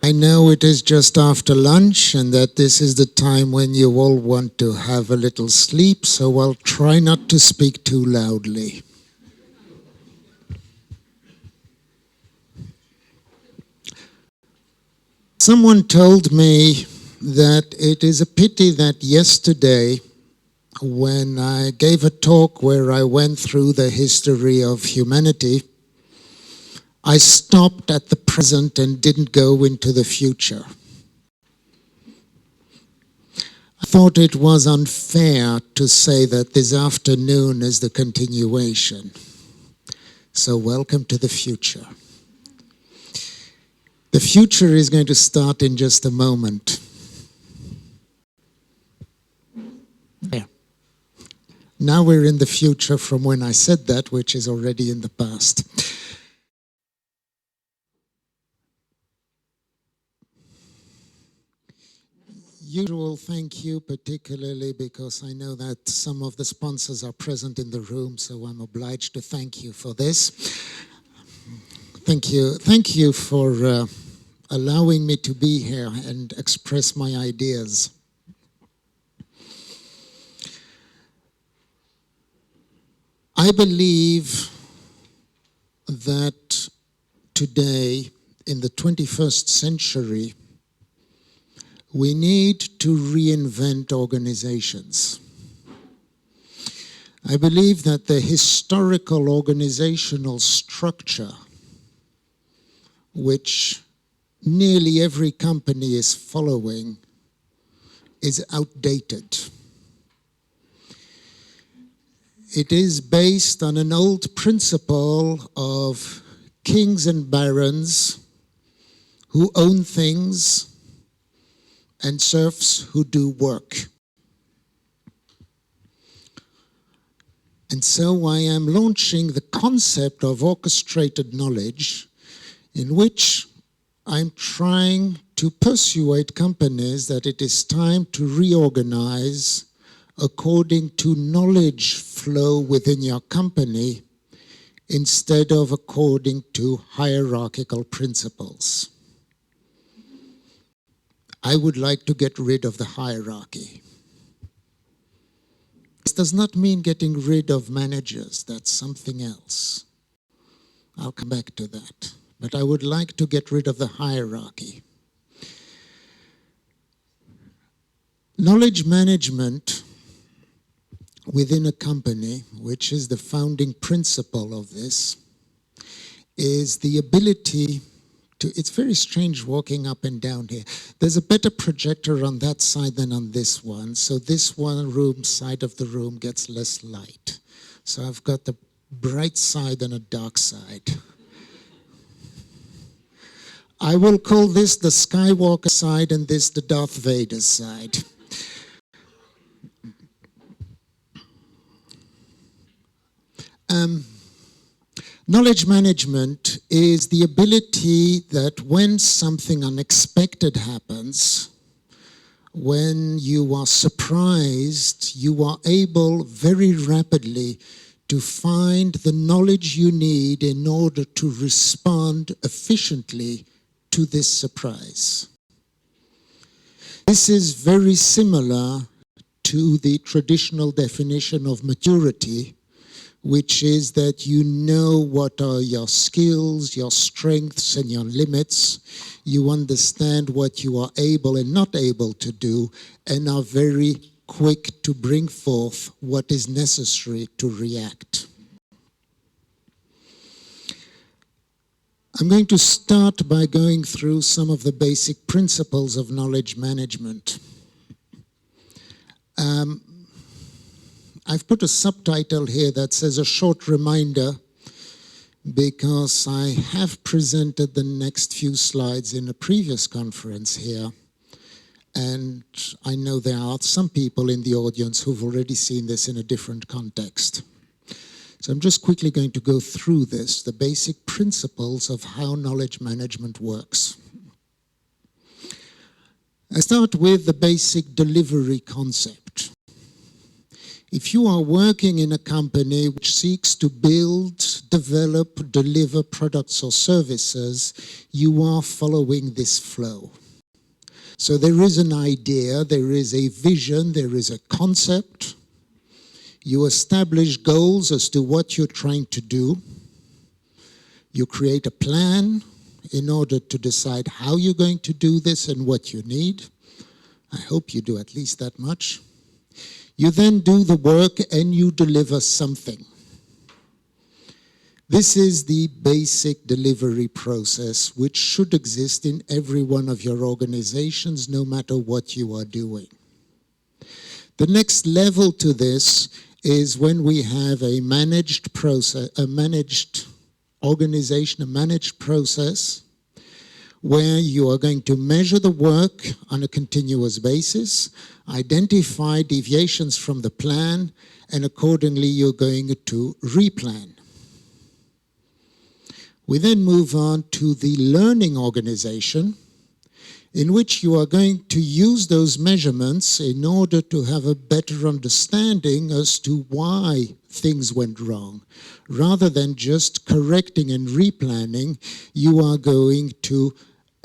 I know it is just after lunch and that this is the time when you all want to have a little sleep, so I'll try not to speak too loudly. Someone told me that it is a pity that yesterday, when I gave a talk where I went through the history of humanity, I stopped at the present and didn't go into the future. I thought it was unfair to say that this afternoon is the continuation. So welcome to the future. The future is going to start in just a moment. There. Now we're in the future from when I said that, which is already in the past. Usual thank you, particularly because I know that some of the sponsors are present in the room, so I'm obliged to thank you for this. Thank you for allowing me to be here and express my ideas. I believe that today, in the 21st century, we need to reinvent organizations. I believe that the historical organizational structure, which nearly every company is following, is outdated. It is based on an old principle of kings and barons who own things and serfs who do work. And so I am launching the concept of orchestrated knowledge, in which I'm trying to persuade companies that it is time to reorganize according to knowledge flow within your company instead of according to hierarchical principles. I would like to get rid of the hierarchy. This does not mean getting rid of managers, that's something else. I'll come back to that. But I would like to get rid of the hierarchy. Knowledge management within a company, which is the founding principle of this, is the ability to, it's very strange walking up and down here. There's a better projector on that side than on this one, so this one side of the room gets less light. So I've got the bright side and a dark side. I will call this the Skywalker side and this the Darth Vader side. Knowledge management is the ability that when something unexpected happens, when you are surprised, you are able very rapidly to find the knowledge you need in order to respond efficiently to this surprise. This is very similar to the traditional definition of maturity, which is that you know what are your skills, your strengths, and your limits. You understand what you are able and not able to do, and are very quick to bring forth what is necessary to react. I'm going to start by going through some of the basic principles of knowledge management. I've put a subtitle here that says a short reminder, because I have presented the next few slides in a previous conference here, and I know there are some people in the audience who've already seen this in a different context. So I'm just quickly going to go through this, the basic principles of how knowledge management works. I start with the basic delivery concept. If you are working in a company which seeks to build, develop, deliver products or services, you are following this flow. So there is an idea, there is a vision, there is a concept. You establish goals as to what you're trying to do. You create a plan in order to decide how you're going to do this and what you need. I hope you do at least that much. You then do the work and you deliver something. This is the basic delivery process which should exist in every one of your organizations, no matter what you are doing. The next level to this is when we have a managed process, a managed organization, a managed process, where you are going to measure the work on a continuous basis, identify deviations from the plan, and accordingly you're going to replan. We then move on to the learning organization, in which you are going to use those measurements in order to have a better understanding as to why things went wrong. Rather than just correcting and replanning, you are going to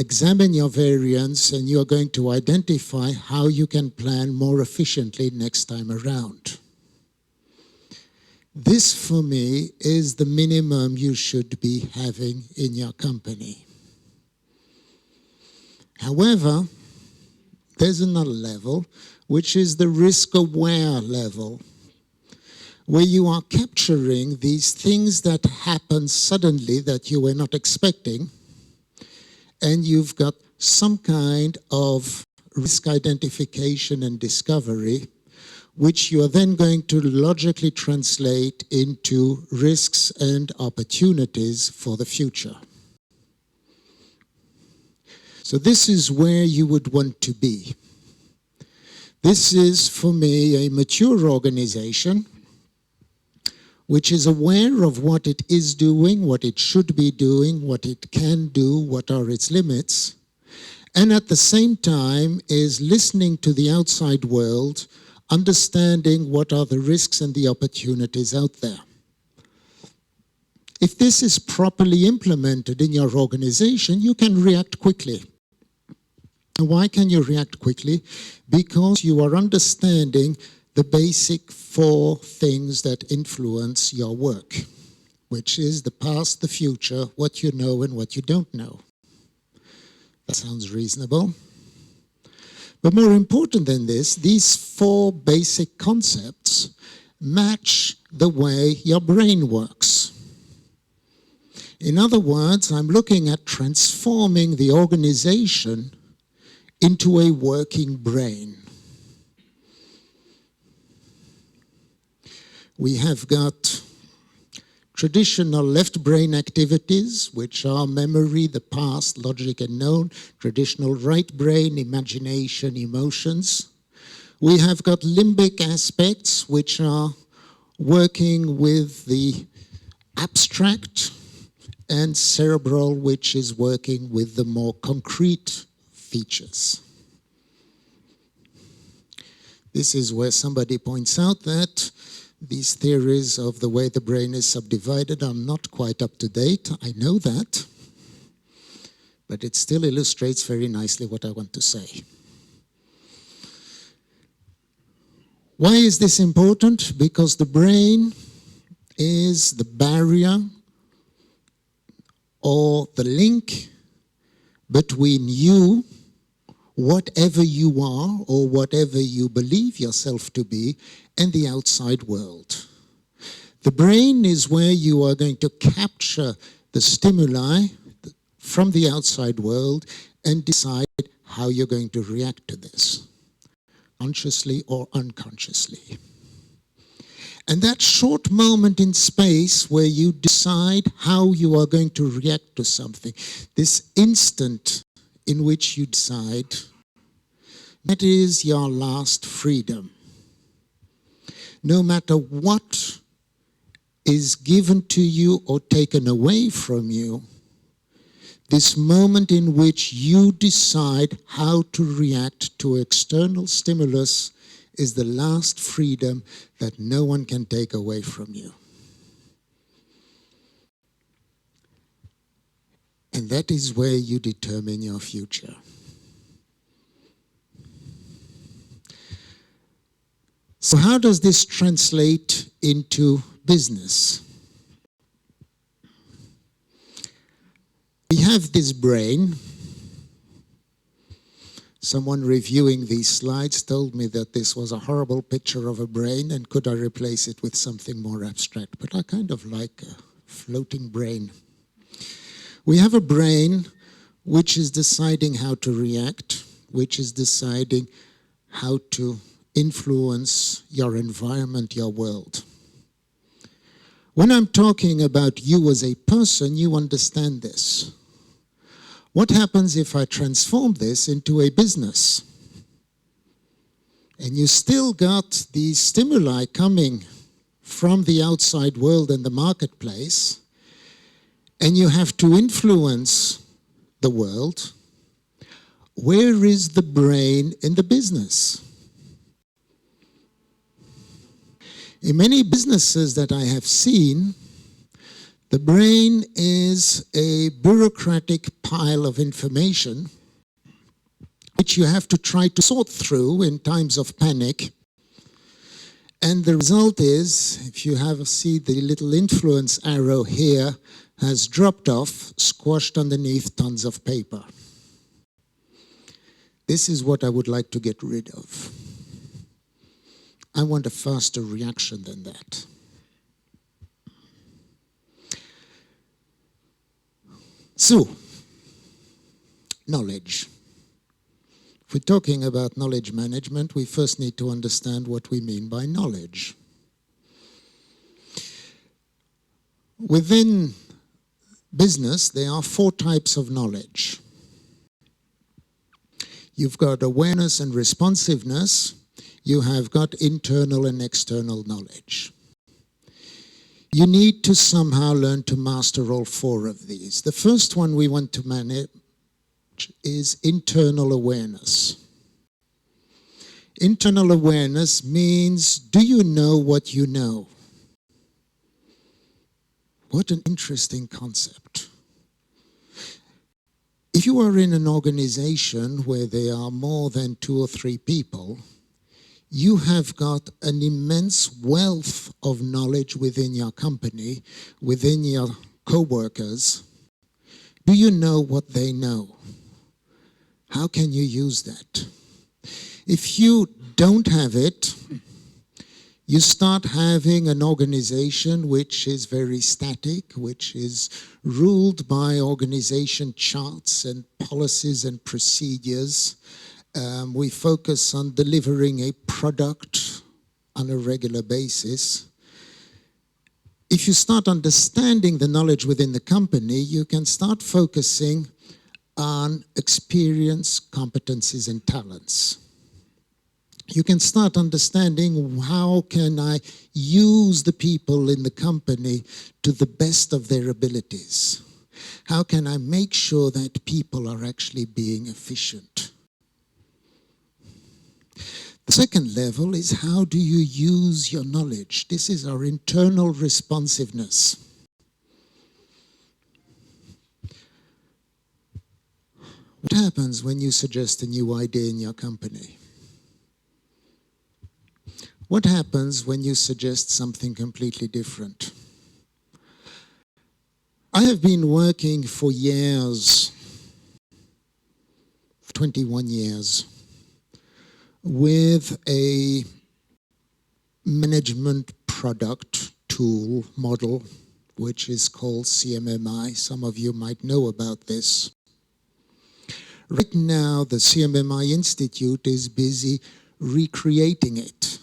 examine your variance and you are going to identify how you can plan more efficiently next time around. This, for me, is the minimum you should be having in your company. However, there's another level, which is the risk-aware level, where you are capturing these things that happen suddenly that you were not expecting, and you've got some kind of risk identification and discovery, which you are then going to logically translate into risks and opportunities for the future. So this is where you would want to be. This is, for me, a mature organization which is aware of what it is doing, what it should be doing, what it can do, what are its limits, and at the same time is listening to the outside world, understanding what are the risks and the opportunities out there. If this is properly implemented in your organization, you can react quickly. Why can you react quickly? Because you are understanding the basic 4 things that influence your work, which is the past, the future, what you know and what you don't know. That sounds reasonable. But more important than this, these 4 basic concepts match the way your brain works. In other words, I'm looking at transforming the organization into a working brain. We have got traditional left brain activities, which are memory, the past, logic and known, traditional right brain, imagination, emotions. We have got limbic aspects, which are working with the abstract, and cerebral, which is working with the more concrete features. This is where somebody points out that these theories of the way the brain is subdivided are not quite up to date. I know that, but it still illustrates very nicely what I want to say. Why is this important? Because the brain is the barrier or the link between you, whatever you are or whatever you believe yourself to be, and the outside world. The brain is where you are going to capture the stimuli from the outside world and decide how you're going to react to this, consciously or unconsciously. And that short moment in space where you decide how you are going to react to something, this instant in which you decide, that is your last freedom. No matter what is given to you or taken away from you, this moment in which you decide how to react to external stimulus is the last freedom that no one can take away from you. And that is where you determine your future. So how does this translate into business? We have this brain. Someone reviewing these slides told me that this was a horrible picture of a brain and could I replace it with something more abstract. But I kind of like a floating brain. We have a brain which is deciding how to react, which is deciding how to influence your environment, your world. When I'm talking about you as a person, you understand this. What happens if I transform this into a business? And you still got these stimuli coming from the outside world and the marketplace, and you have to influence the world. Where is the brain in the business? In many businesses that I have seen, the brain is a bureaucratic pile of information which you have to try to sort through in times of panic. And the result is, if you see the little influence arrow here, has dropped off, squashed underneath tons of paper. This is what I would like to get rid of. I want a faster reaction than that. So, knowledge. If we're talking about knowledge management, we first need to understand what we mean by knowledge. Within business, there are 4 types of knowledge. You've got awareness and responsiveness. You have got internal and external knowledge. You need to somehow learn to master all 4 of these. The first one we want to manage is internal awareness. Internal awareness means, do you know what you know? What an interesting concept. If you are in an organization where there are more than 2 or 3 people, you have got an immense wealth of knowledge within your company, within your co-workers. Do you know what they know? How can you use that? If you don't have it, you start having an organization which is very static, which is ruled by organization charts and policies and procedures. We focus on delivering a product on a regular basis. If you start understanding the knowledge within the company, you can start focusing on experience, competencies, and talents. You can start understanding how can I use the people in the company to the best of their abilities. How can I make sure that people are actually being efficient? The second level is how do you use your knowledge? This is our internal responsiveness. What happens when you suggest a new idea in your company? What happens when you suggest something completely different? I have been working for years, 21 years, with a management product tool model, which is called CMMI. Some of you might know about this. Right now, the CMMI Institute is busy recreating it.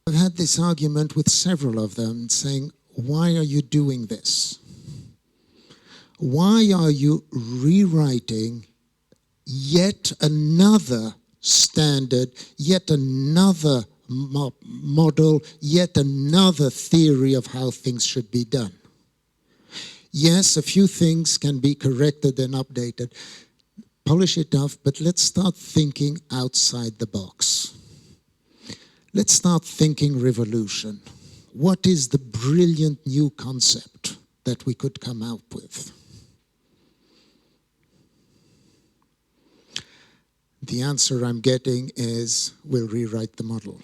I've had this argument with several of them saying, why are you doing this? Why are you rewriting yet another standard, yet another model, yet another theory of how things should be done? Yes, a few things can be corrected and updated. polish it off, but let's start thinking outside the box. Let's start thinking revolution. What is the brilliant new concept that we could come out with? The answer I'm getting is, we'll rewrite the model.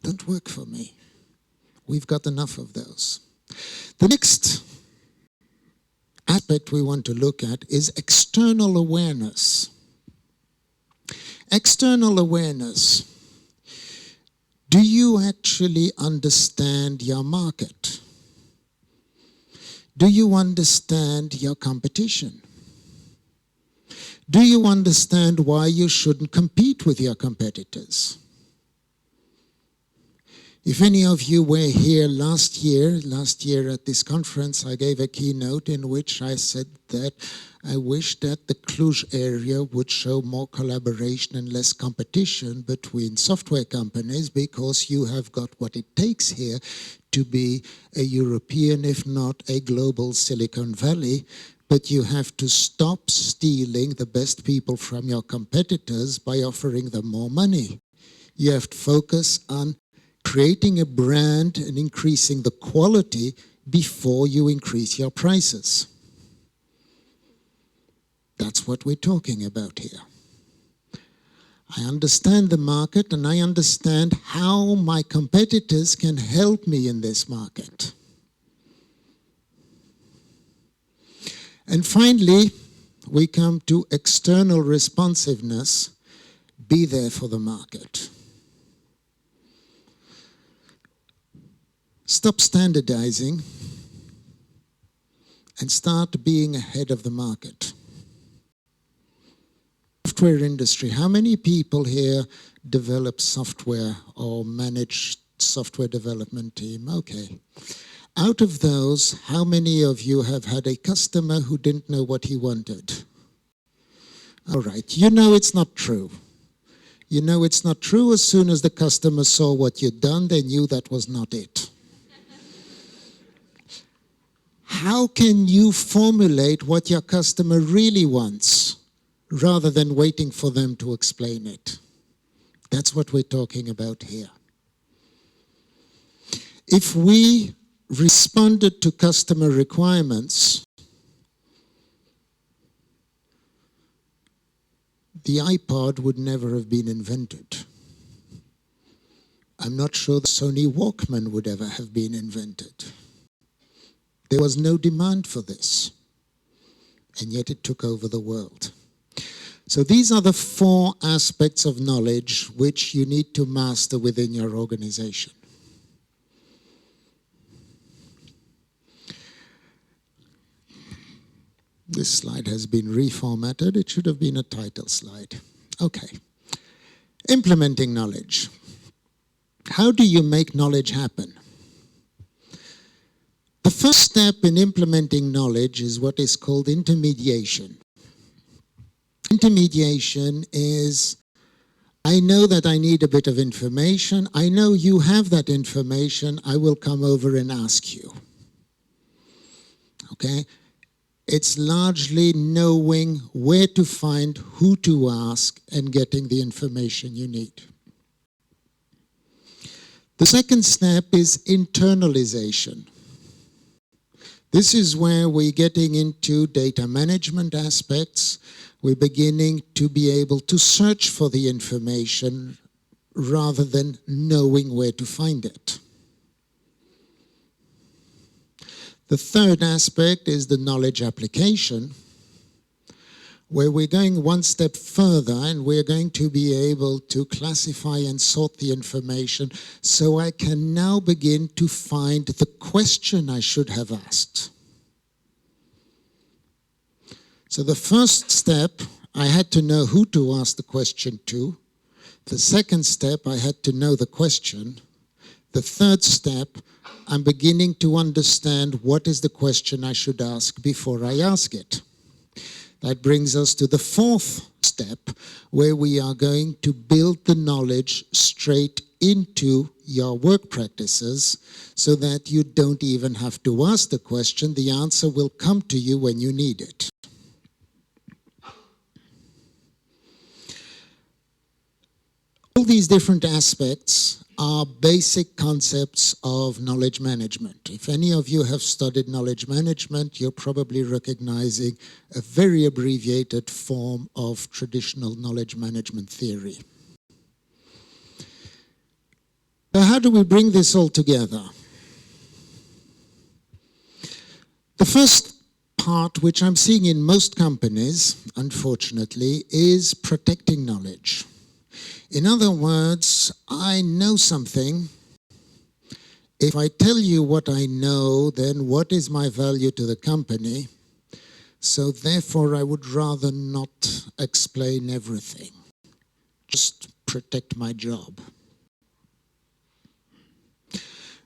Don't work for me. We've got enough of those. The next aspect we want to look at is external awareness. External awareness. Do you actually understand your market? Do you understand your competition? Do you understand why you shouldn't compete with your competitors? If any of you were here last year at this conference, I gave a keynote in which I said that I wish that the Cluj area would show more collaboration and less competition between software companies, because you have got what it takes here to be a European, if not a global Silicon Valley. But you have to stop stealing the best people from your competitors by offering them more money. You have to focus on creating a brand and increasing the quality before you increase your prices. That's what we're talking about here. I understand the market, and I understand how my competitors can help me in this market. And finally, we come to external responsiveness. Be there for the market. Stop standardizing and start being ahead of the market. Software industry, how many people here develop software or manage software development team? Okay. Out of those, how many of you have had a customer who didn't know what he wanted? All right, you know it's not true. You know it's not true. As soon as the customer saw what you'd done, they knew that was not it. How can you formulate what your customer really wants rather than waiting for them to explain it? That's what we're talking about here. If we responded to customer requirements, the iPod would never have been invented. I'm not sure the Sony Walkman would ever have been invented. There was no demand for this, and yet it took over the world. So these are the 4 aspects of knowledge which you need to master within your organization. This slide has been reformatted. It should have been a title slide. Okay. Implementing knowledge. How do you make knowledge happen? The first step in implementing knowledge is what is called intermediation. Intermediation is, I know that I need a bit of information. I know you have that information. I will come over and ask you. Okay? It's largely knowing where to find, who to ask, and getting the information you need. The second step is internalization. This is where we're getting into data management aspects. We're beginning to be able to search for the information rather than knowing where to find it. The third aspect is the knowledge application, where we're going one step further and we're going to be able to classify and sort the information so I can now begin to find the question I should have asked. So the first step, I had to know who to ask the question to. The second step, I had to know the question. The third step, I'm beginning to understand what is the question I should ask before I ask it. That brings us to the fourth step, where we are going to build the knowledge straight into your work practices so that you don't even have to ask the question. The answer will come to you when you need it. All these different aspects are basic concepts of knowledge management. If any of you have studied knowledge management, you're probably recognizing a very abbreviated form of traditional knowledge management theory. So how do we bring this all together? The first part, which I'm seeing in most companies, unfortunately, is protecting knowledge. In other words, I know something. If I tell you what I know, then what is my value to the company? So therefore, I would rather not explain everything. Just protect my job.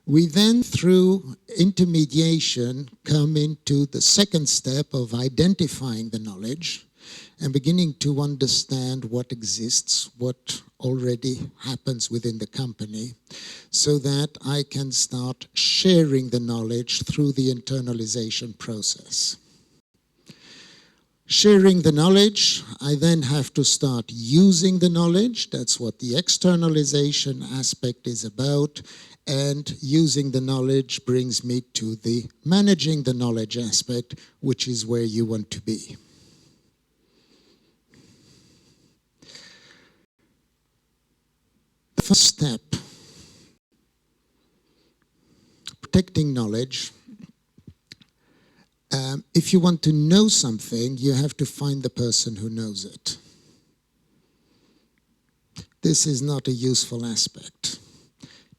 We then, through intermediation, come into the second step of identifying the knowledge and beginning to understand what exists, what already happens within the company, so that I can start sharing the knowledge through the internalization process. Sharing the knowledge, I then have to start using the knowledge. That's what the externalization aspect is about. And using the knowledge brings me to the managing the knowledge aspect, which is where you want to be. The first step, protecting knowledge. If you want to know something, you have to find the person who knows it. This is not a useful aspect.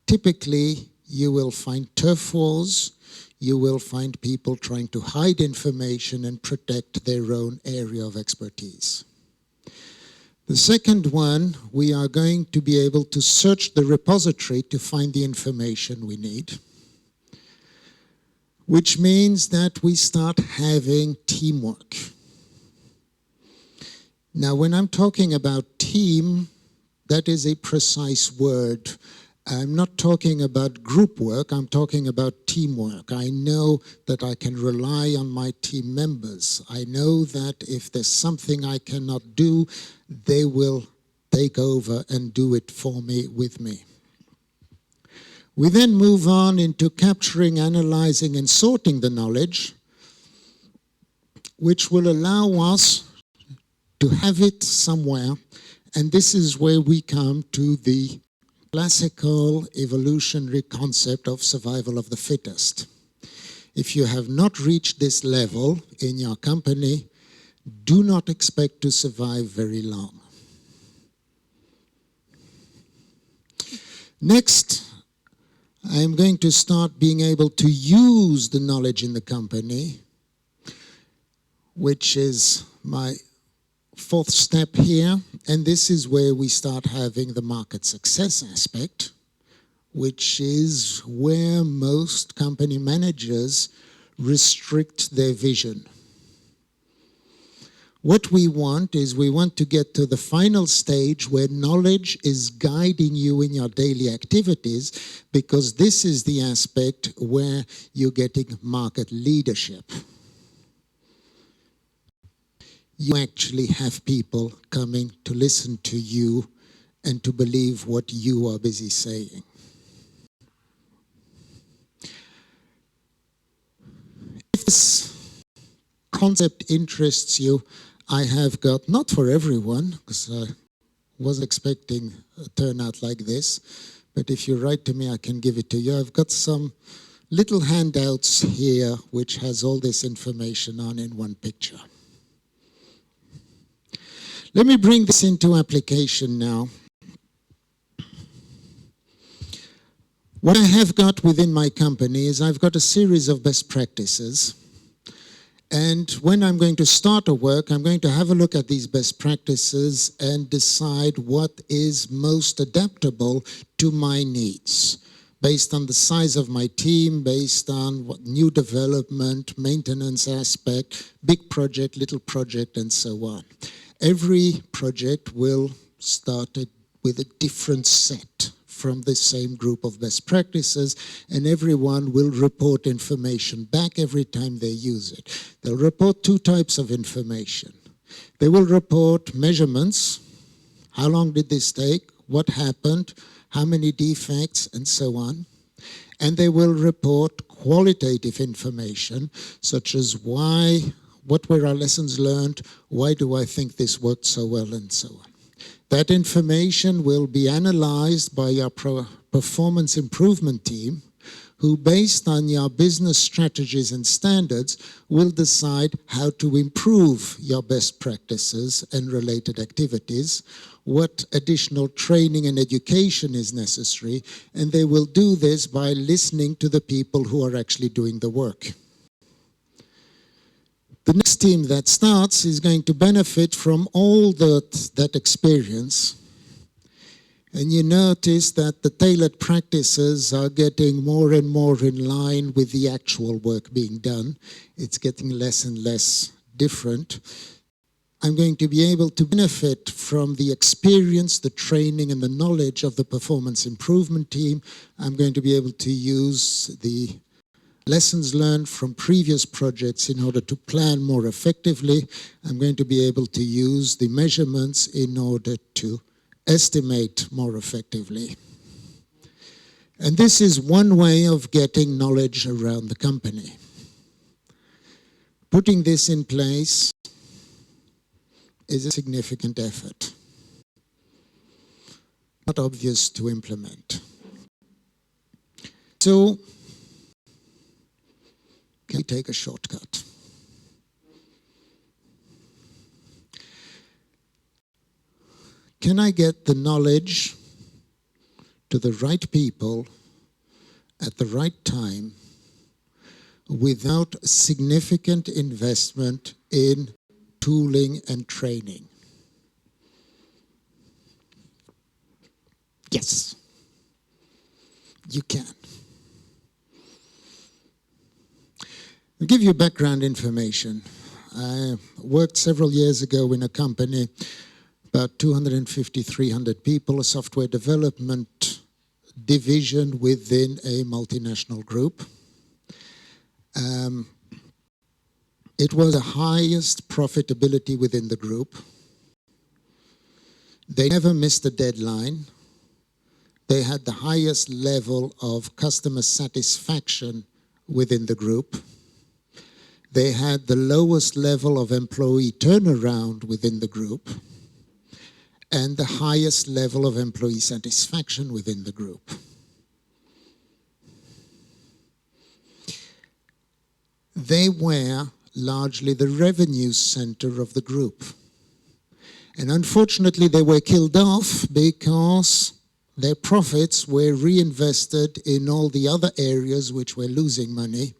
Typically, you will find turf wars, you will find people trying to hide information and protect their own area of expertise. The second one, we are going to be able to search the repository to find the information we need, which means that we start having teamwork. Now, when I'm talking about team, that is a precise word. I'm not talking about group work, I'm talking about teamwork. I know that I can rely on my team members. I know that if there's something I cannot do, they will take over and do it for me, with me. We then move on into capturing, analyzing, and sorting the knowledge, which will allow us to have it somewhere. And this is where we come to the classical evolutionary concept of survival of the fittest. If you have not reached this level in your company, do not expect to survive very long. Next, I'm going to start being able to use the knowledge in the company, which is my fourth step here, and this is where we start having the market success aspect, which is where most company managers restrict their vision. What we want is we want to get to the final stage where knowledge is guiding you in your daily activities, because this is the aspect where you're getting market leadership. You actually have people coming to listen to you and to believe what you are busy saying. If this concept interests you, I have got, not for everyone, because I wasn't expecting a turnout like this, but if you write to me, I can give it to you. I've got some little handouts here which has all this information on in one picture. Let me bring this into application now. What I have got within my company is I've got a series of best practices. And when I'm going to start a work, I'm going to have a look at these best practices and decide what is most adaptable to my needs, based on the size of my team, based on what new development, maintenance aspect, big project, little project, and so on. Every project will start with a different set from the same group of best practices, and everyone will report information back every time they use it. They'll report two types of information. They will report measurements. How long did this take? what happened, how many defects, and so on. And they will report qualitative information, such as what were our lessons learned, why do I think this worked so well, and so on. That information will be analyzed by our performance improvement team, who, based on your business strategies and standards, will decide how to improve your best practices and related activities, what additional training and education is necessary, and they will do this by listening to the people who are actually doing the work. The next team that starts is going to benefit from all that experience. And you notice that the tailored practices are getting more and more in line with the actual work being done. It's getting less and less different. I'm going to be able to benefit from the experience, the training, and the knowledge of the performance improvement team. I'm going to be able to use the lessons learned from previous projects in order to plan more effectively. I'm going to be able to use the measurements in order to estimate more effectively. And this is one way of getting knowledge around the company. Putting this in place is a significant effort, not obvious to implement. So, can we take a shortcut? Can I get the knowledge to the right people at the right time without significant investment in tooling and training? Yes, you can. I'll give you background information. I worked several years ago in a company, about 250, 300 people, a software development division within a multinational group. It was the highest profitability within the group. They never missed a deadline. They had the highest level of customer satisfaction within the group. They had the lowest level of employee turnaround within the group and the highest level of employee satisfaction within the group. They were largely the revenue center of the group. And unfortunately, they were killed off because their profits were reinvested in all the other areas which were losing money,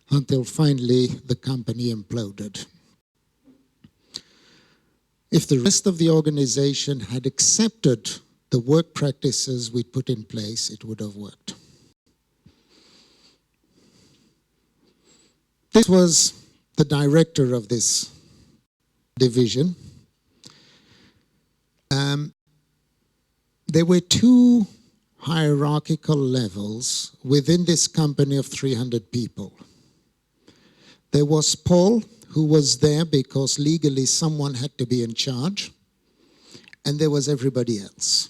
until finally the company imploded. If the rest of the organization had accepted the work practices we put in place, it would have worked. This was the director of this division. There were two hierarchical levels within this company of 300 people. There was Paul, who was there because legally someone had to be in charge, and there was everybody else.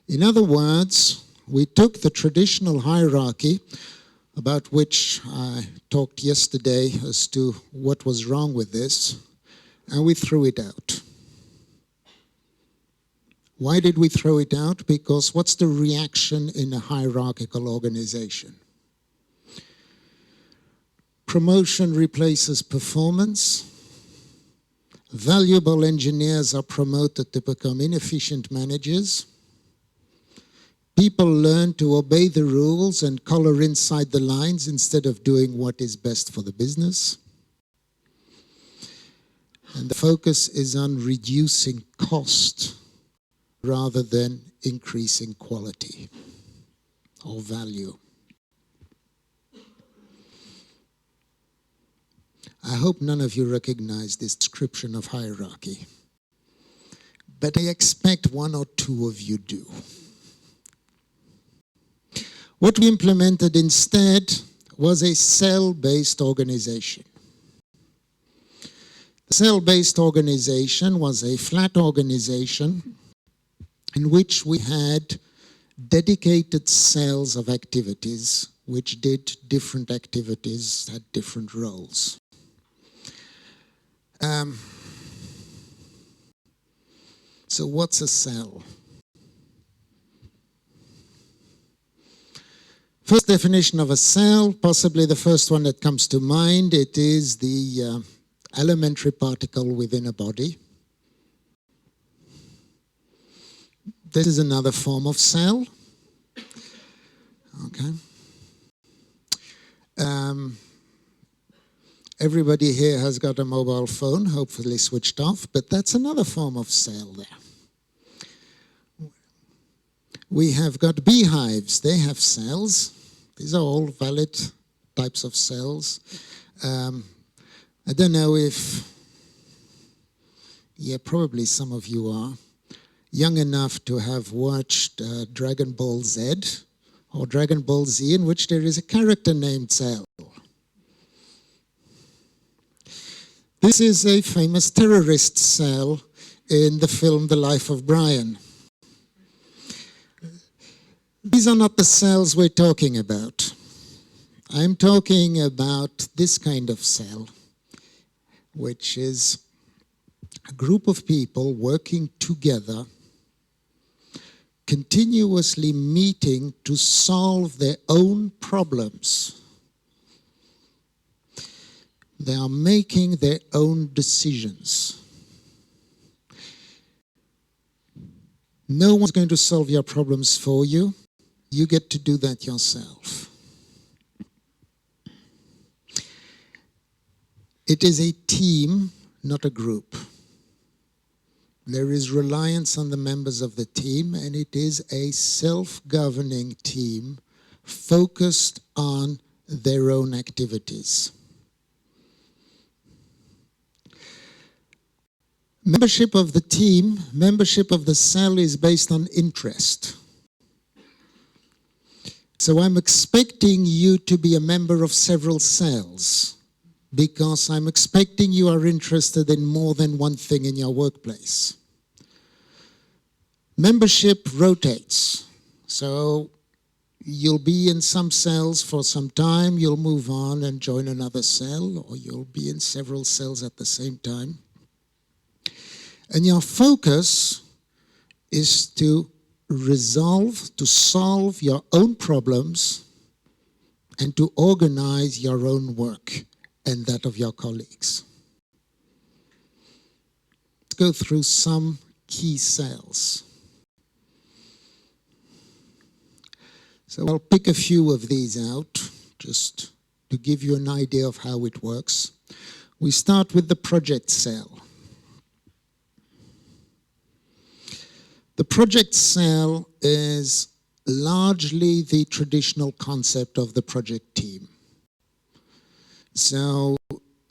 In other words, we took the traditional hierarchy, about which I talked yesterday as to what was wrong with this, and we threw it out. Why did we throw it out? Because what's the reaction in a hierarchical organization? Promotion replaces performance. Valuable engineers are promoted to become inefficient managers. People learn to obey the rules and color inside the lines instead of doing what is best for the business. And the focus is on reducing cost rather than increasing quality or value. I hope none of you recognize this description of hierarchy, but I expect one or two of you do. What we implemented instead was a cell-based organization. The cell-based organization was a flat organization in which we had dedicated cells of activities which did different activities, had different roles. So what's a cell? First definition of a cell, possibly the first one that comes to mind, it is the elementary particle within a body. This is another form of cell. Okay. Everybody here has got a mobile phone, hopefully switched off, but that's another form of cell there. We have got beehives, they have cells. These are all valid types of cells. I don't know if, yeah, probably some of you are young enough to have watched Dragon Ball Z or Dragon Ball Z, in which there is a character named Cell. This is a famous terrorist cell in the film The Life of Brian. These are not the cells we're talking about. I'm talking about this kind of cell, which is a group of people working together, continuously meeting to solve their own problems. They are making their own decisions. No one's going to solve your problems for you. You get to do that yourself. It is a team, not a group. There is reliance on the members of the team, and it is a self-governing team focused on their own activities. Membership of the team, membership of the cell is based on interest. So I'm expecting you to be a member of several cells because I'm expecting you are interested in more than one thing in your workplace. Membership rotates. So you'll be in some cells for some time, you'll move on and join another cell, or you'll be in several cells at the same time. And your focus is to solve your own problems and to organize your own work and that of your colleagues. Let's go through some key cells. So I'll pick a few of these out just to give you an idea of how it works. We start with the project cell. The project cell is largely the traditional concept of the project team. So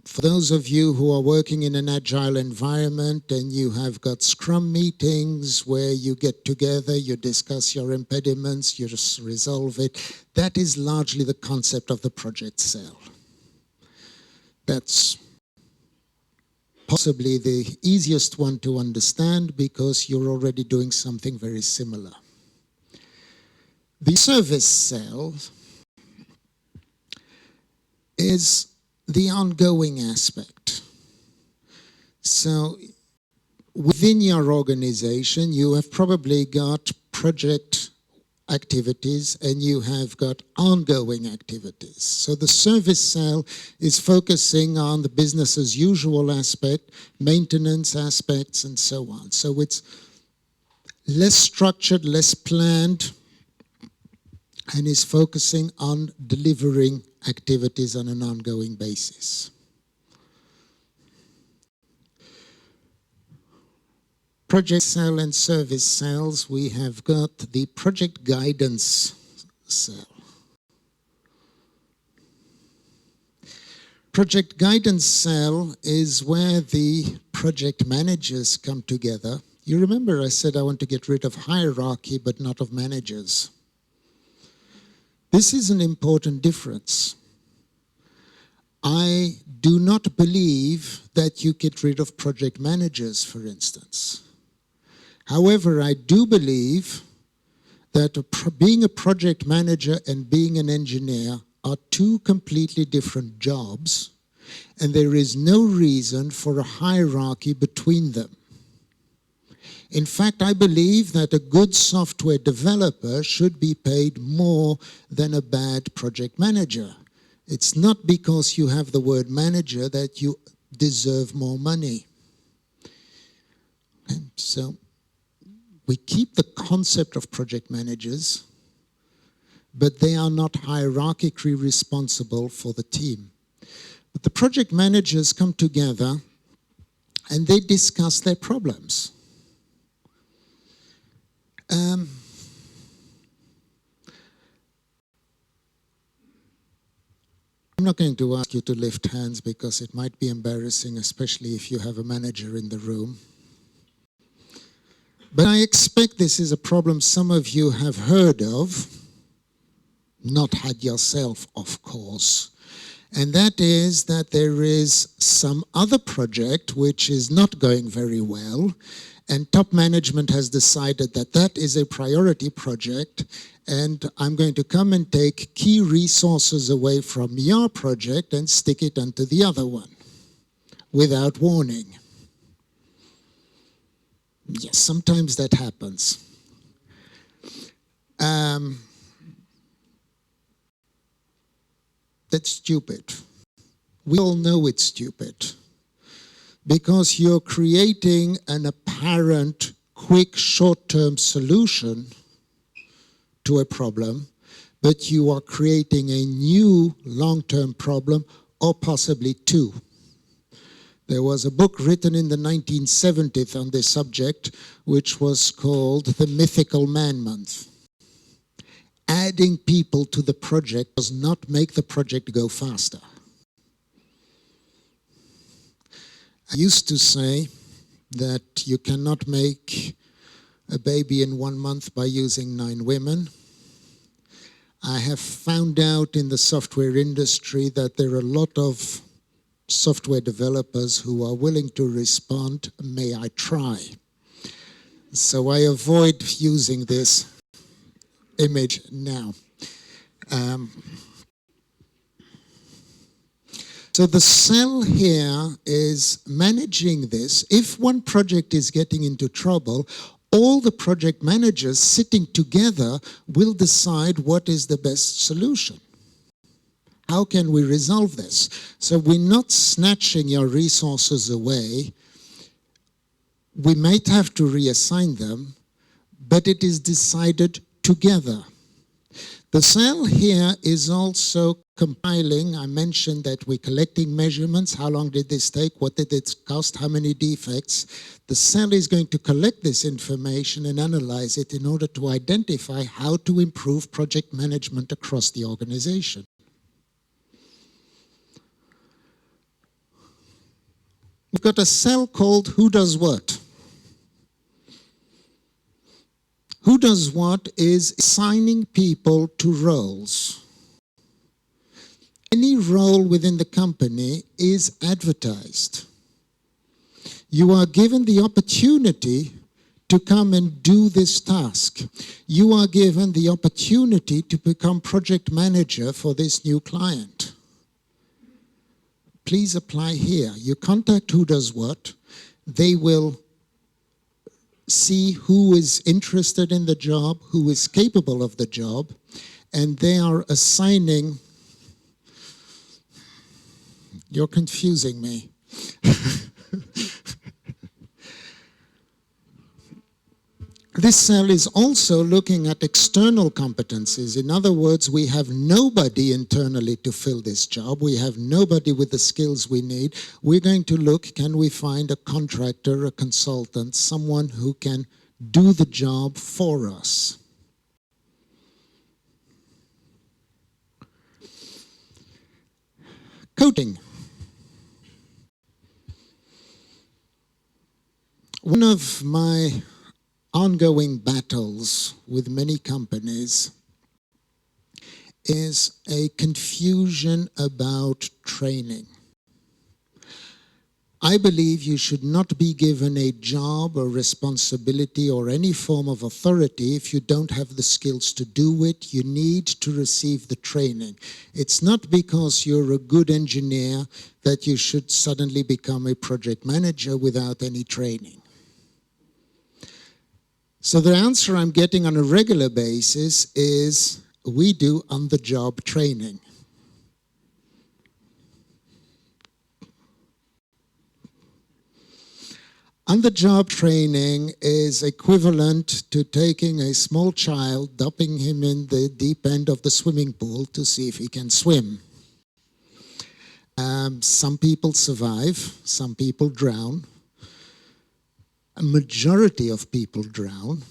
for those of you who are working in an agile environment and you have got Scrum meetings where you get together, you discuss your impediments, you just resolve it, that is largely the concept of the project cell. That's possibly the easiest one to understand because you're already doing something very similar. The service cell is the ongoing aspect. So within your organization, you have probably got project activities and you have got ongoing activities. So the service cell is focusing on the business as usual aspect, maintenance aspects, and so on. So it's less structured, less planned, and is focusing on delivering activities on an ongoing basis. Project cell and service cells, we have got the project guidance cell. Project guidance cell is where the project managers come together. You remember I said I want to get rid of hierarchy but not of managers. This is an important difference. I do not believe that you get rid of project managers, for instance. However, I do believe that being a project manager and being an engineer are two completely different jobs, and there is no reason for a hierarchy between them. In fact, I believe that a good software developer should be paid more than a bad project manager. It's not because you have the word manager that you deserve more money. And so we keep the concept of project managers, but they are not hierarchically responsible for the team. But the project managers come together and they discuss their problems. I'm not going to ask you to lift hands because it might be embarrassing, especially if you have a manager in the room. But I expect this is a problem some of you have heard of, not had yourself, of course. And that is that there is some other project which is not going very well, and top management has decided that that is a priority project, and I'm going to come and take key resources away from your project and stick it onto the other one, without warning. Yes, sometimes that happens. That's stupid. We all know it's stupid. Because you're creating an apparent, quick, short-term solution to a problem, but you are creating a new long-term problem, or possibly two. There was a book written in the 1970s on this subject, which was called The Mythical Man Month. Adding people to the project does not make the project go faster. I used to say that you cannot make a baby in 1 month by using 9 women. I have found out in the software industry that there are a lot of software developers who are willing to respond, may I try? So I avoid using this image now. So the cell here is managing this. If one project is getting into trouble, all the project managers sitting together will decide what is the best solution. How can we resolve this? So we're not snatching your resources away. We might have to reassign them, but it is decided together. The cell here is also compiling. I mentioned that we're collecting measurements. How long did this take? What did it cost? How many defects? The cell is going to collect this information and analyze it in order to identify how to improve project management across the organization. We've got a cell called Who Does What. Who does what is assigning people to roles. Any role within the company is advertised. You are given the opportunity to come and do this task. You are given the opportunity to become project manager for this new client. Please apply here. You contact Who Does What. They will see who is interested in the job, who is capable of the job, and they are assigning. You're confusing me. This cell is also looking at external competencies. In other words, we have nobody internally to fill this job. We have nobody with the skills we need. We're going to look, can we find a contractor, a consultant, someone who can do the job for us? Coding. One of my ongoing battles with many companies is a confusion about training. I believe you should not be given a job or responsibility or any form of authority if you don't have the skills to do it. You need to receive the training. It's not because you're a good engineer that you should suddenly become a project manager without any training. So the answer I'm getting on a regular basis is we do on-the-job training. On-the-job training is equivalent to taking a small child, dumping him in the deep end of the swimming pool to see if he can swim. Some people survive, some people drown. A majority of people drown,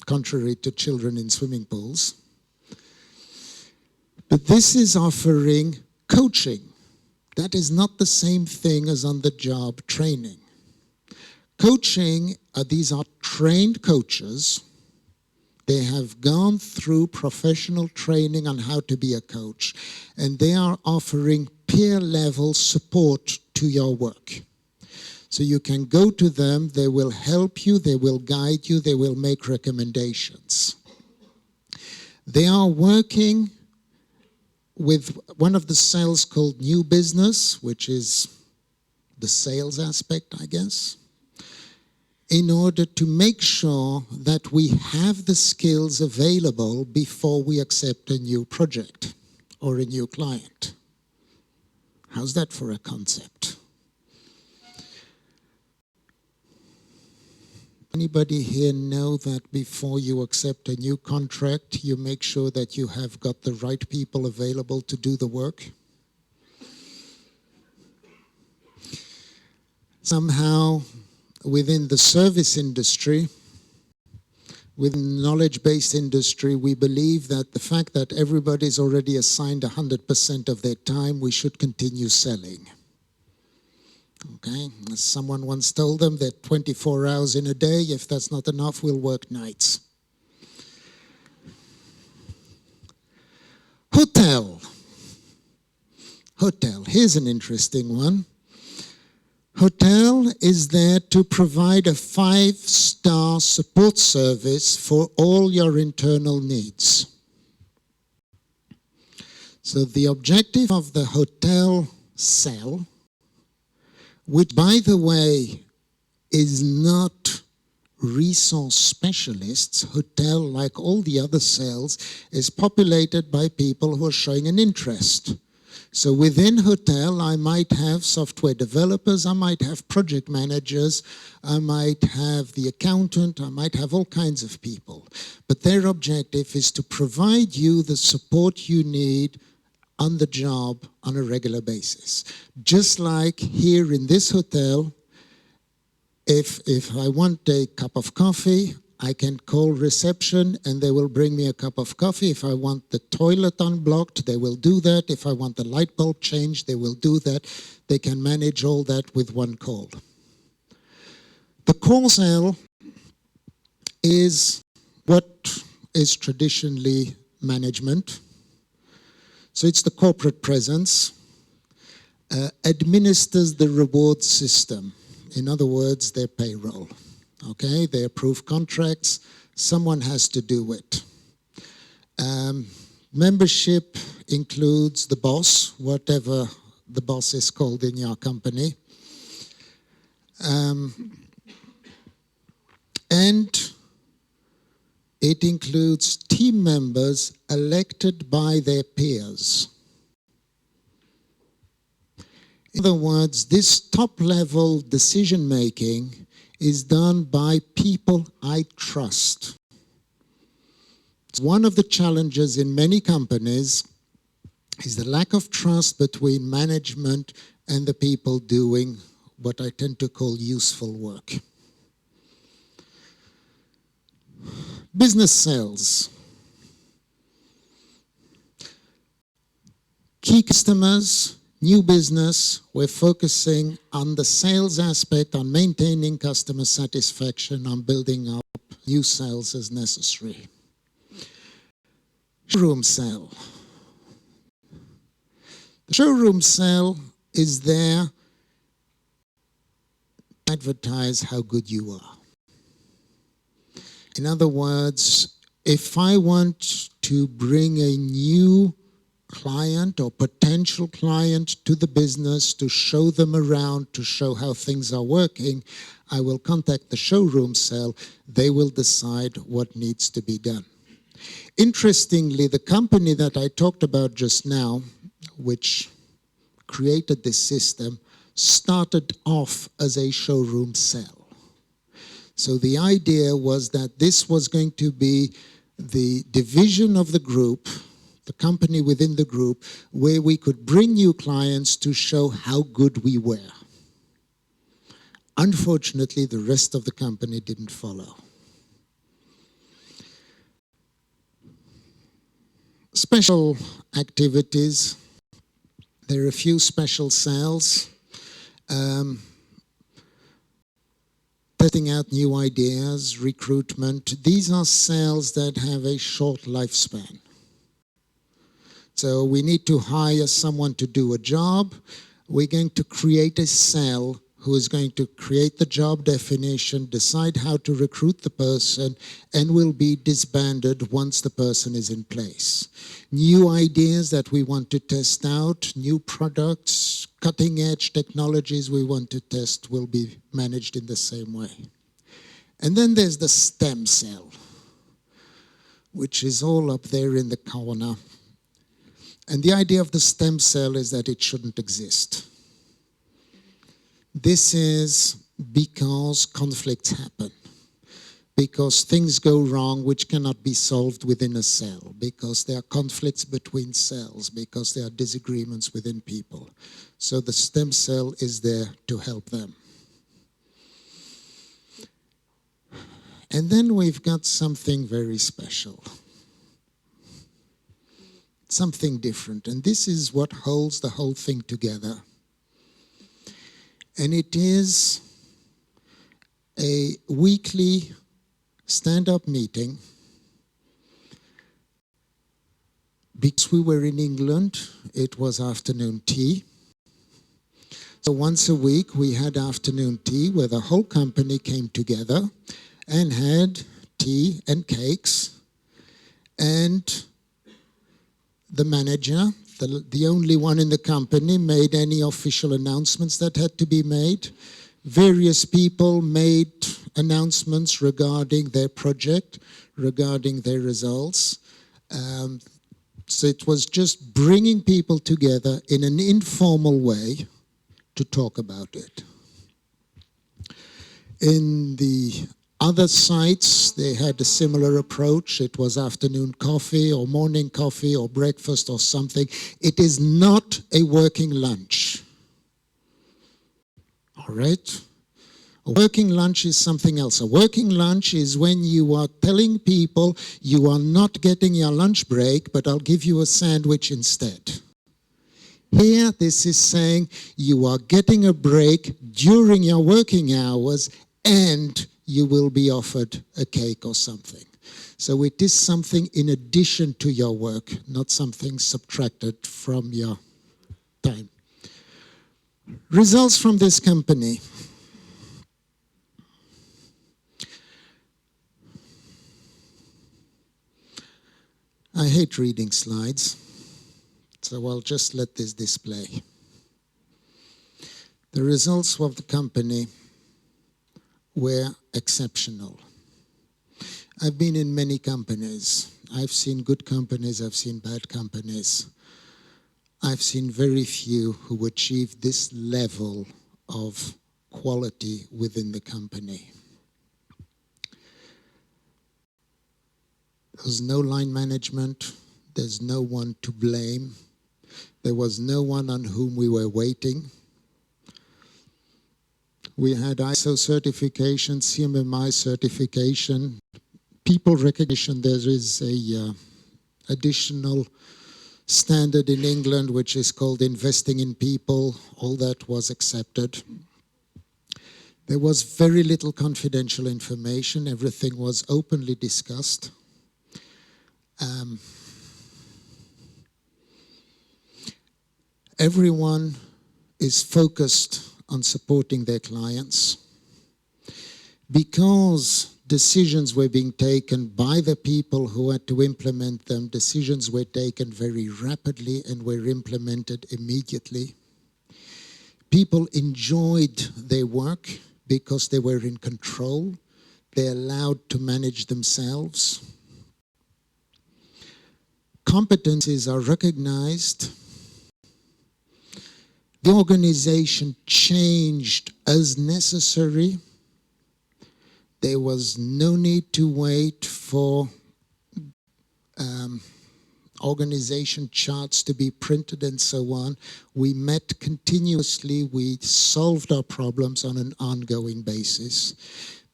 contrary to children in swimming pools. But this is offering coaching. That is not the same thing as on-the-job training. Coaching, these are trained coaches. They have gone through professional training on how to be a coach, and they are offering peer-level support to your work. So you can go to them, they will help you, they will guide you, they will make recommendations. They are working with one of the cells called New Business, which is the sales aspect, I guess, in order to make sure that we have the skills available before we accept a new project or a new client. How's that for a concept? Anybody here know that before you accept a new contract, you make sure that you have got the right people available to do the work? Somehow, within the service industry, within knowledge-based industry, we believe that the fact that everybody's already assigned 100% of their time, we should continue selling. Okay, as someone once told them that 24 hours in a day, if that's not enough, we'll work nights. Hotel. Hotel, here's an interesting one. Hotel is there to provide a 5-star support service for all your internal needs. So the objective of the hotel cell, which, by the way, is not resource specialists. Hotel, like all the other cells, is populated by people who are showing an interest. So within hotel, I might have software developers, I might have project managers, I might have the accountant, I might have all kinds of people. But their objective is to provide you the support you need on the job on a regular basis. Just like here in this hotel, if I want a cup of coffee, I can call reception and they will bring me a cup of coffee. If I want the toilet unblocked, they will do that. If I want the light bulb changed, they will do that. They can manage all that with one call. The core cell is what is traditionally management. So it's the corporate presence, administers the reward system. In other words, their payroll. Okay, they approve contracts, someone has to do it. Membership includes the boss, whatever the boss is called in your company. And it includes team members elected by their peers. In other words, this top-level decision-making is done by people I trust. One of the challenges in many companies is the lack of trust between management and the people doing what I tend to call useful work. Business sales. Key customers, new business, we're focusing on the sales aspect, on maintaining customer satisfaction, on building up new sales as necessary. Showroom cell. The showroom cell is there to advertise how good you are. In other words, if I want to bring a new client or potential client to the business to show them around, to show how things are working, I will contact the showroom cell. They will decide what needs to be done. Interestingly, the company that I talked about just now, which created this system, started off as a showroom cell. So the idea was that this was going to be the division of the group, the company within the group, where we could bring new clients to show how good we were. Unfortunately, the rest of the company didn't follow. Special activities. There are a few special cells. Testing out new ideas, recruitment. These are cells that have a short lifespan. So we need to hire someone to do a job. We're going to create a cell who is going to create the job definition, decide how to recruit the person, and will be disbanded once the person is in place. New ideas that we want to test out, new products, cutting-edge technologies we want to test will be managed in the same way. And then there's the stem cell, which is all up there in the corner. And the idea of the stem cell is that it shouldn't exist. This is because conflicts happen, because things go wrong which cannot be solved within a cell, because there are conflicts between cells, because there are disagreements within people. So the stem cell is there to help them. And then we've got something very special, something different, and this is what holds the whole thing together. And it is a weekly stand-up meeting. Because we were in England, it was afternoon tea. So once a week we had afternoon tea where the whole company came together and had tea and cakes. And the manager, the only one in the company, made any official announcements that had to be made. Various people made announcements regarding their project, regarding their results. So it was just bringing people together in an informal way to talk about it. In the other sites, they had a similar approach. It was afternoon coffee or morning coffee or breakfast or something. It is not a working lunch. All right? A working lunch is something else. A working lunch is when you are telling people you are not getting your lunch break, but I'll give you a sandwich instead. Here, this is saying you are getting a break during your working hours and you will be offered a cake or something. So it is something in addition to your work, not something subtracted from your time. Results from this company. I hate reading slides, so I'll just let this display. The results of the company were exceptional. I've been in many companies. I've seen good companies, I've seen bad companies. I've seen very few who achieved this level of quality within the company. There's no line management, there's no one to blame, there was no one on whom we were waiting. We had ISO certification, CMMI certification, people recognition. There is a additional standard in England which is called investing in people. All that was accepted. There was very little confidential information. Everything was openly discussed. everyone is focused on supporting their clients. Because decisions were being taken by the people who had to implement them, decisions were taken very rapidly and were implemented immediately. People enjoyed their work because they were in control. They're allowed to manage themselves. Competencies are recognized. The organization changed as necessary. There was no need to wait for organization charts to be printed and so on. We met continuously. We solved our problems on an ongoing basis.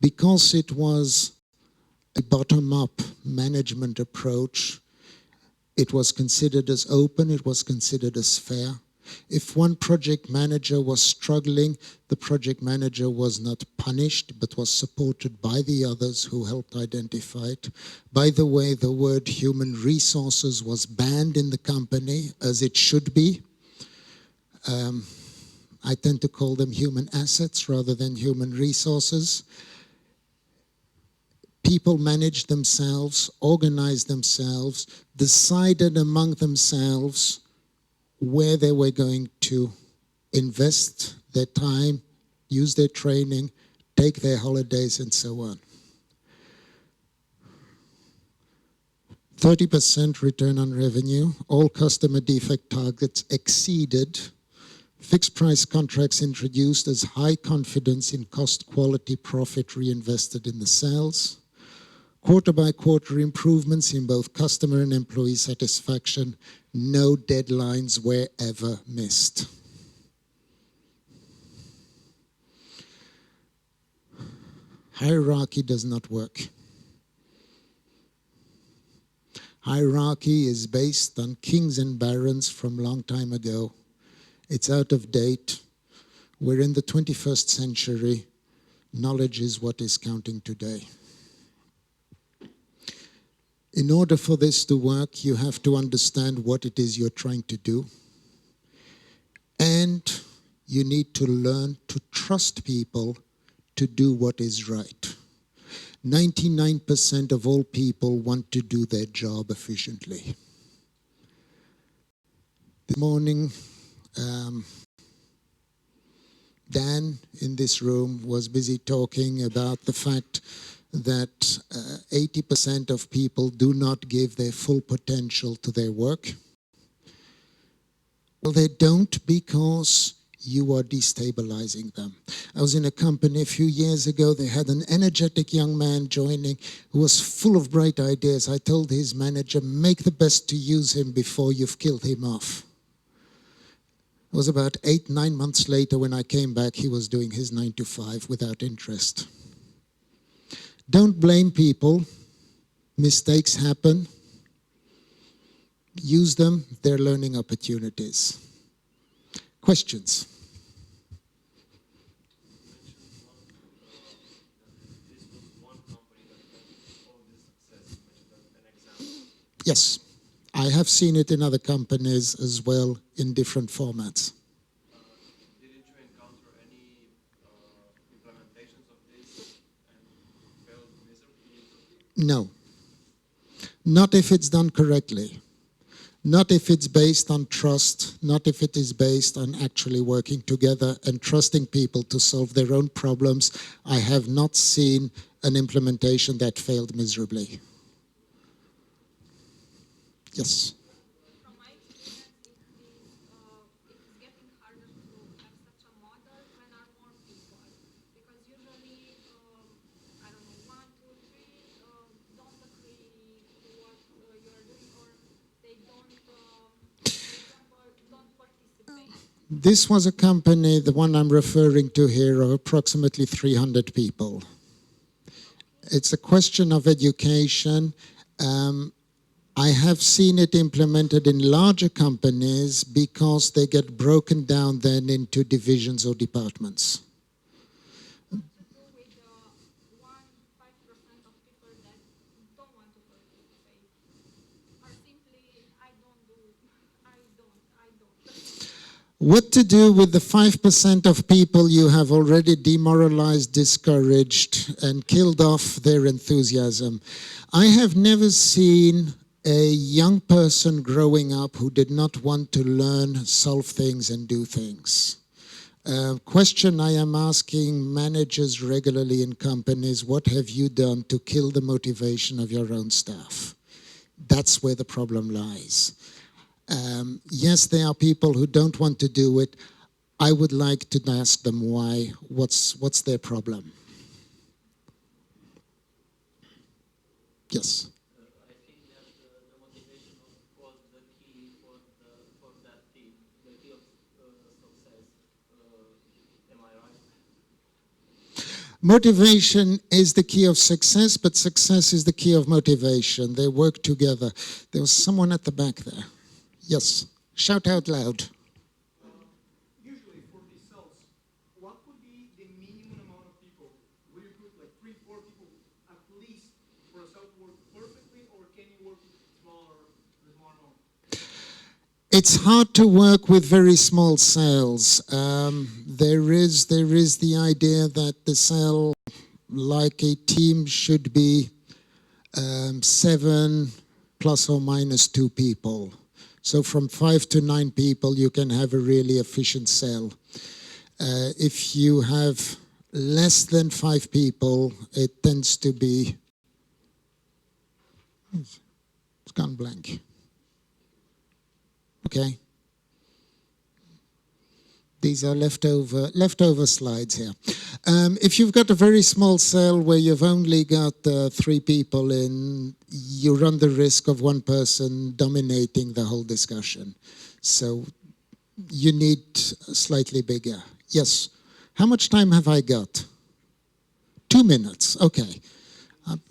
Because it was a bottom-up management approach, it was considered as open, it was considered as fair. If one project manager was struggling, the project manager was not punished, but was supported by the others who helped identify it. By the way, the word human resources was banned in the company, as it should be. I tend to call them human assets rather than human resources. People managed themselves, organized themselves, decided among themselves where they were going to invest their time, use their training, take their holidays, and so on. 30% return on revenue, all customer defect targets exceeded, fixed price contracts introduced as high confidence in cost, quality, profit reinvested in the sales, quarter by quarter improvements in both customer and employee satisfaction. No deadlines were ever missed. Hierarchy does not work. Hierarchy is based on kings and barons from a long time ago. It's out of date. We're in the 21st century. Knowledge is what is counting today. In order for this to work, you have to understand what it is you're trying to do. And you need to learn to trust people to do what is right. 99% of all people want to do their job efficiently. This morning, Dan in this room was busy talking about the fact that 80% of people do not give their full potential to their work. Well, they don't because you are destabilizing them. I was in a company a few years ago. They had an energetic young man joining who was full of bright ideas. I told his manager, make the best to use him before you've killed him off. It was about 8-9 months later when I came back, he was doing his 9 to 5 without interest. Don't blame people. Mistakes happen. Use them. They're learning opportunities. Questions? Yes. I have seen it in other companies as well in different formats. Didn't you encounter any implementations of this and failed miserably? No. Not if it's done correctly. Not if it's based on trust, not if it is based on actually working together and trusting people to solve their own problems. I have not seen an implementation that failed miserably. Yes. From my experience, it is getting harder to have such a model when are more people. Because usually, I don't know, 1, 2, 3 don't agree to what you're doing, or they don't, for example, don't participate. This was a company, the one I'm referring to here, of approximately 300 people. It's a question of education. I have seen it implemented in larger companies because they get broken down then into divisions or departments. What to do with the 1-5% of people that don't want to participate? Or simply, I don't. What to do with the 5% of people you have already demoralized, discouraged, and killed off their enthusiasm? I have never seen a young person growing up who did not want to learn, solve things, and do things. Question I am asking managers regularly in companies: what have you done to kill the motivation of your own staff? That's where the problem lies. Yes, there are people who don't want to do it. I would like to ask them why. What's their problem? Yes. I think that the motivation was the key for that team, the key of success. Am I right? Motivation is the key of success, but success is the key of motivation. They work together. There was someone at the back there. Yes. Shout out loud. Usually for these cells, what would be the minimum amount of people? Will you put like 3, 4 people at least for a cell to work perfectly, or can you work with smaller amount? It's hard to work with very small cells. There is the idea that the cell, like a team, should be 7 plus or minus 2 people. So from 5 to 9 people, you can have a really efficient cell. If you have less than 5 people, it tends to be... It's gone blank. Okay. These are leftover slides here. If you've got a very small cell where you've only got 3 people in, you run the risk of one person dominating the whole discussion. So you need slightly bigger. Yes. How much time have I got? 2 minutes. Okay. Everybody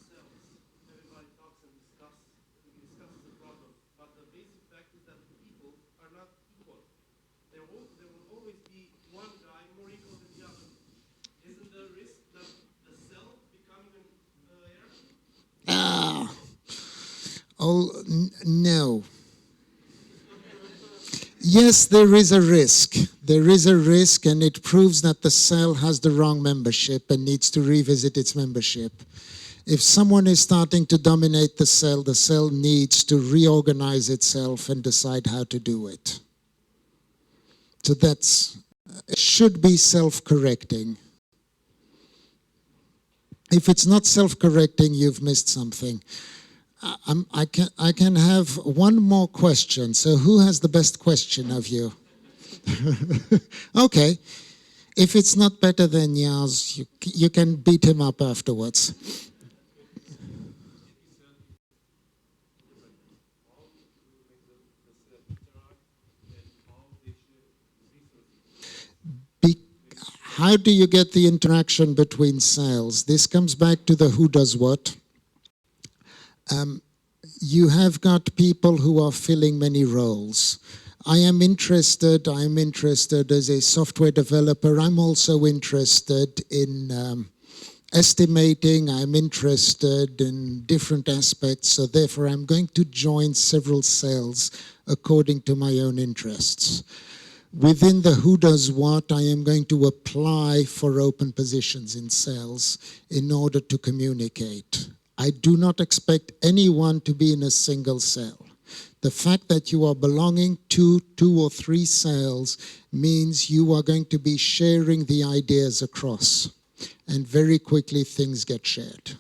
talks and discusses the problem, but the basic fact is that people are not equal. There will always be one guy more equal than the other. Isn't the risk that the cell becoming an hierarchy? No. Yes, there is a risk. There is a risk, and it proves that the cell has the wrong membership and needs to revisit its membership. If someone is starting to dominate the cell needs to reorganize itself and decide how to do it. So it should be self-correcting. If it's not self-correcting, you've missed something. I can have one more question. So who has the best question of you? Okay. If it's not better than yours, you can beat him up afterwards. How do you get the interaction between cells? This comes back to the who does what. You have got people who are filling many roles. I'm interested as a software developer. I'm also interested in estimating. I'm interested in different aspects. So therefore, I'm going to join several cells according to my own interests. Within the who does what, I am going to apply for open positions in cells in order to communicate. I do not expect anyone to be in a single cell. The fact that you are belonging to 2 or 3 cells means you are going to be sharing the ideas across. And very quickly things get shared.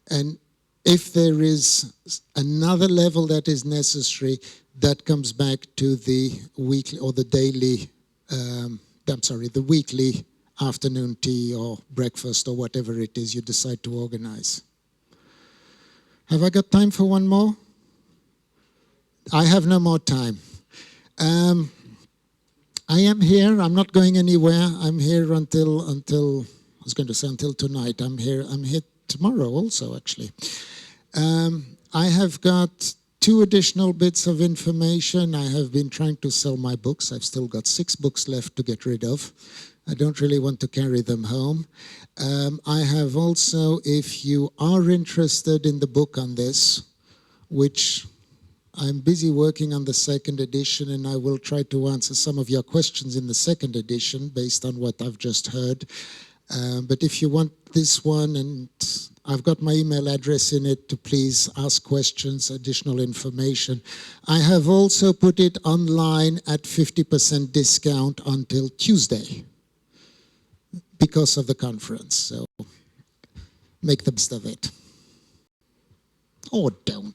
And if there is another level that is necessary, that comes back to the weekly or the daily, the weekly afternoon tea or breakfast or whatever it is you decide to organize. Have I got time for one more? I have no more time. I am here. I'm not going anywhere. I'm here until I was going to say until tonight. I'm here tomorrow also, actually. I have got 2 additional bits of information. I have been trying to sell my books. I've still got 6 books left to get rid of. I don't really want to carry them home. I have also, if you are interested in the book on this, which I'm busy working on the second edition, and I will try to answer some of your questions in the second edition based on what I've just heard. But if you want this one, and I've got my email address in it to please ask questions, additional information. I have also put it online at 50% discount until Tuesday because of the conference. So make the best of it. Or don't.